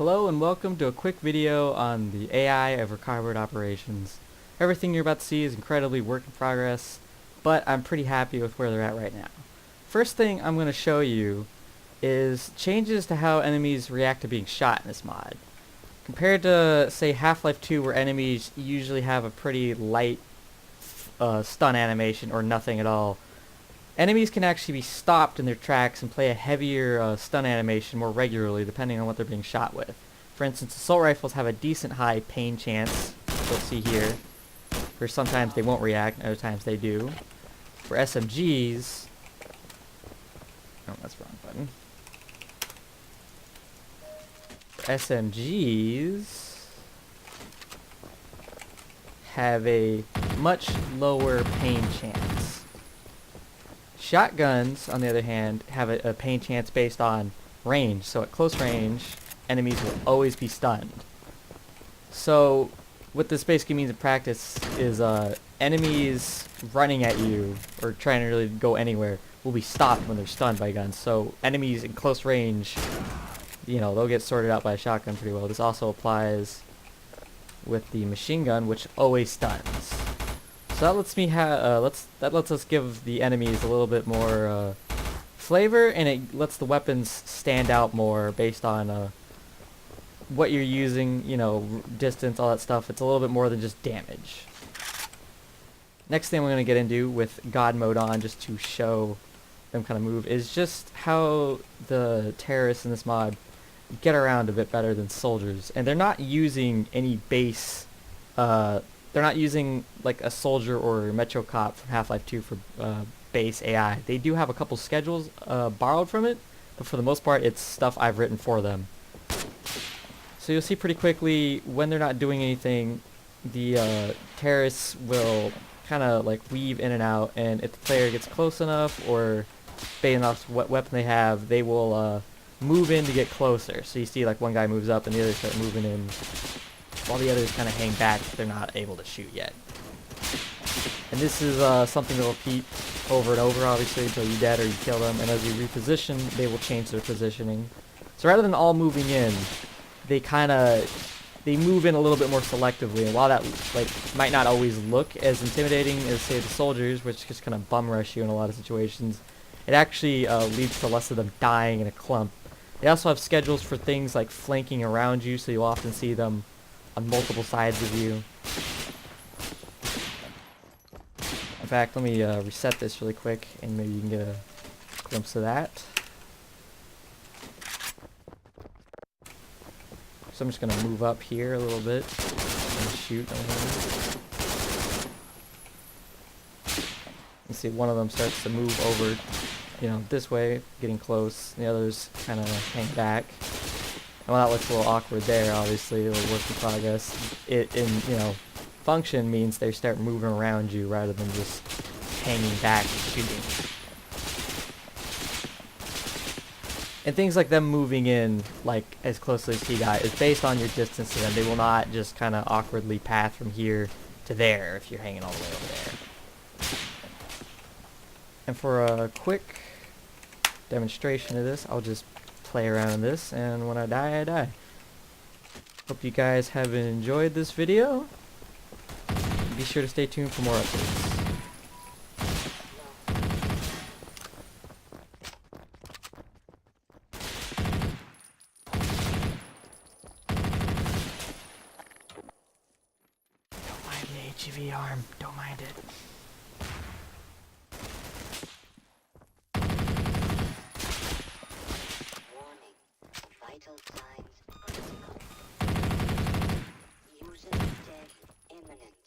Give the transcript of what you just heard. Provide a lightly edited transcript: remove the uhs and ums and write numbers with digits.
Hello and welcome to a quick video on the AI of Recovered Operations. Everything you're about to see is incredibly work in progress, but I'm pretty happy with where they're at right now. First thing I'm going to show you is changes to how enemies react to being shot in this mod. Compared to, say, Half-Life 2, where enemies usually have a pretty light stun animation or nothing at all, enemies can actually be stopped in their tracks and play a heavier stun animation more regularly depending on what they're being shot with. For instance, assault rifles have a decent high pain chance, you'll see here, where sometimes they won't react, other times they do. For SMGs... oh, that's the wrong button. For SMGs have a much lower pain chance. Shotguns, on the other hand, have a pain chance based on range. So at close range, enemies will always be stunned. So what this basically means in practice is enemies running at you or trying to really go anywhere will be stopped when they're stunned by guns. So enemies in close range, you know, they'll get sorted out by a shotgun pretty well. This also applies with the machine gun, which always stuns. So that lets me that lets us give the enemies a little bit more flavor, and it lets the weapons stand out more based on what you're using, you know, distance, all that stuff. It's a little bit more than just damage. Next thing we're going to get into with God mode on, just to show them kind of move, is just how the terrorists in this mod get around a bit better than soldiers. And they're not using any base they're not using like a soldier or a Metro Cop from Half-Life 2 for base AI. They do have a couple schedules borrowed from it, but for the most part it's stuff I've written for them. So you'll see pretty quickly when they're not doing anything, the terrorists will kind of like weave in and out, and if the player gets close enough or bait enough what weapon they have, they will move in to get closer. So you see like one guy moves up and the others start moving in, while the others kind of hang back if they're not able to shoot yet. And this is something that will repeat over and over, obviously, until you're dead or you kill them. And as you reposition, they will change their positioning. So rather than all moving in, they move in a little bit more selectively. And while that might not always look as intimidating as, say, the soldiers, which just kind of bum rush you in a lot of situations, it actually leads to less of them dying in a clump. They also have schedules for things like flanking around you, so you'll often see them on multiple sides of you. In fact, let me reset this really quick and maybe you can get a glimpse of that. So I'm just going to move up here a little bit and shoot. You see one of them starts to move over, you know, this way, getting close, and the others kind of hang back. And while that looks a little awkward there, obviously, a little work in progress, it in, you know, function means they start moving around you rather than just hanging back and shooting. And things like them moving in, like, as closely as he got, is based on your distance to them. They will not just kind of awkwardly path from here to there if you're hanging all the way over there. And for a quick demonstration of this, I'll just play around in this, and when I die, I die. Hope you guys have enjoyed this video. Be sure to stay tuned for more updates. Don't mind the HEV arm, don't mind it. Vital signs critical. User death imminent.